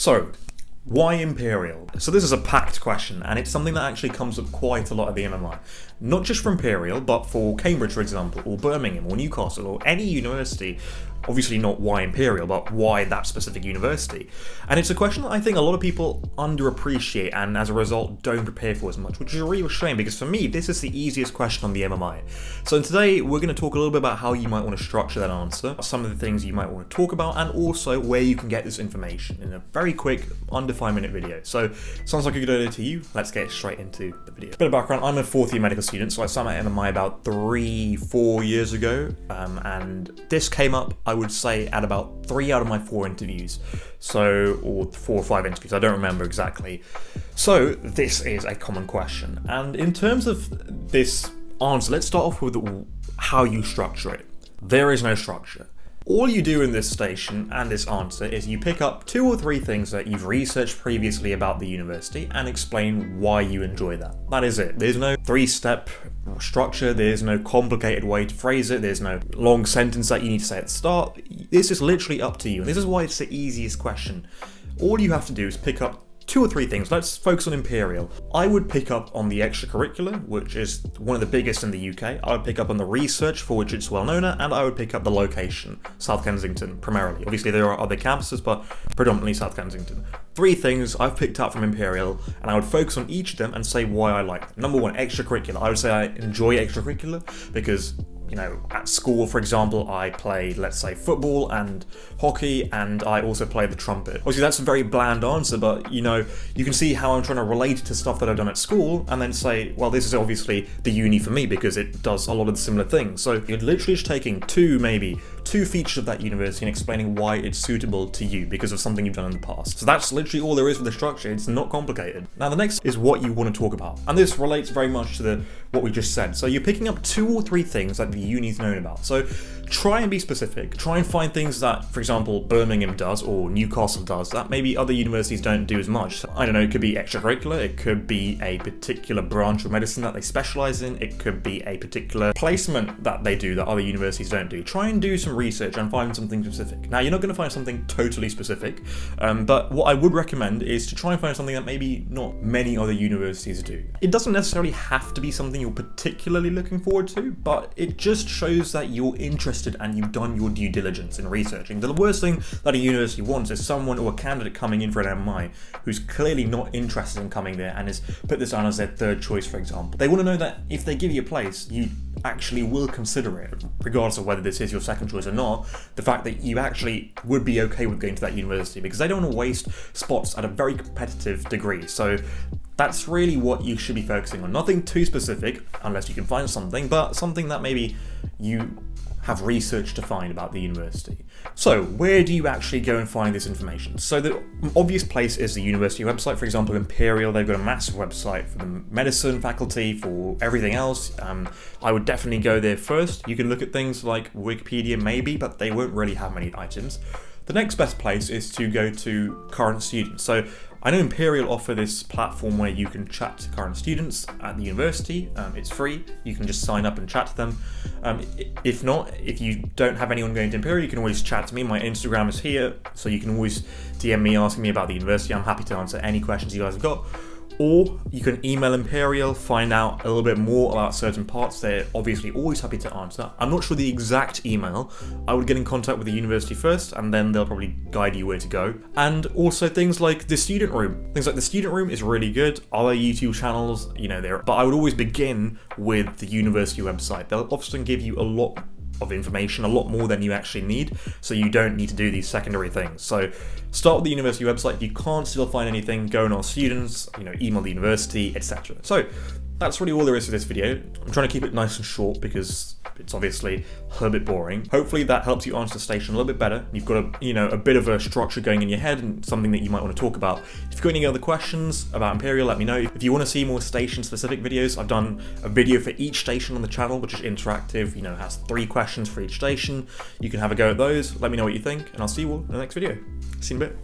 So, why imperial? So this is a packed question, and it's something that actually comes up quite a lot at the MMI. Not just for imperial, but for Cambridge, for example, or Birmingham, or Newcastle, or any university. Obviously not why imperial, but why that specific university. And it's a question that I think a lot of people underappreciate and as a result don't prepare for as much, which is a real shame because for me, this is the easiest question on the MMI. So today, we're going to talk a little bit about how you might want to structure that answer, some of the things you might want to talk about, and also where you can get this information in a very quick, under 5-minute video. So, sounds like a good idea to you. Let's get straight into the video. Bit of background, I'm a 4th year medical student, so I started at MMI about 3-4 years ago, and this came up, I would say, at about 3 out of my 4 interviews. So, or 4 or 5 interviews, I don't remember exactly. So, this is a common question. And in terms of this answer, let's start off with how you structure it. There is no structure. All you do in this station and this answer is you pick up 2 or 3 things that you've researched previously about the university and explain why you enjoy that. That is it. There's no 3-step structure, there's no complicated way to phrase it, there's no long sentence that you need to say at the start. This is literally up to you, and this is why it's the easiest question. All you have to do is pick up 2 or 3 things. Let's focus on imperial. I would pick up on the extracurricular, which is one of the biggest in the UK. I would pick up on the research, for which it's well known, and I would pick up the location, South Kensington, primarily. Obviously there are other campuses, but predominantly South Kensington. 3 things I've picked up from imperial, and I would focus on each of them and say why I like them. Number 1, extracurricular. I would say I enjoy extracurricular because, you know, at school, for example, I played, let's say, football and hockey, and I also played the trumpet. Obviously, that's a very bland answer, but, you know, you can see how I'm trying to relate it to stuff that I've done at school, and then say, well, this is obviously the uni for me, because it does a lot of the similar things. So you're literally just taking 2 features of that university and explaining why it's suitable to you because of something you've done in the past. So that's literally all there is with the structure. It's not complicated. Now, the next is what you want to talk about. And this relates very much to what we just said. So you're picking up 2 or 3 things that the uni's known about. So try and be specific. Try and find things that, for example, Birmingham does or Newcastle does that maybe other universities don't do as much. So, I don't know, it could be extracurricular, it could be a particular branch of medicine that they specialize in, it could be a particular placement that they do that other universities don't do. Try and do some research and find something specific. Now, you're not going to find something totally specific, but what I would recommend is to try and find something that maybe not many other universities do. It doesn't necessarily have to be something you're particularly looking forward to, but it just shows that you're interested and you've done your due diligence in researching. The worst thing that a university wants is someone or a candidate coming in for an MMI who's clearly not interested in coming there and has put this on as their 3rd choice, for example. They want to know that if they give you a place, you actually will consider it, regardless of whether this is your 2nd choice or not. The fact that you actually would be okay with going to that university, because they don't want to waste spots at a very competitive degree. So that's really what you should be focusing on. Nothing too specific, unless you can find something, but something that maybe you have research to find about the university. So, where do you actually go and find this information? So the obvious place is the university website. For example, Imperial, they've got a massive website for the medicine faculty, for everything else. I would definitely go there first. You can look at things like Wikipedia maybe, but they won't really have many items. The next best place is to go to current students. So I know Imperial offer this platform where you can chat to current students at the university. It's free. You can just sign up and chat to them. If not, if you don't have anyone going to Imperial, you can always chat to me. My Instagram is here, so you can always DM me asking me about the university. I'm happy to answer any questions you guys have got. Or you can email Imperial, find out a little bit more about certain parts. They're obviously always happy to answer. I'm not sure the exact email. I would get in contact with the university first, and then they'll probably guide you where to go. And also things like the student room. Things like the student room is really good. Other YouTube channels, you know, but I would always begin with the university website. They'll often give you a lot of information, a lot more than you actually need, so you don't need to do these secondary things. So start with the university website. If you can't still find anything, go and ask students, you know, email the university, etc. So that's really all there is for this video. I'm trying to keep it nice and short because it's obviously a little bit boring. Hopefully that helps you answer the station a little bit better. You've got a bit of a structure going in your head and something that you might want to talk about. If you've got any other questions about Imperial, let me know. If you want to see more station-specific videos, I've done a video for each station on the channel, which is interactive, has 3 questions for each station. You can have a go at those. Let me know what you think, and I'll see you all in the next video. See you in a bit.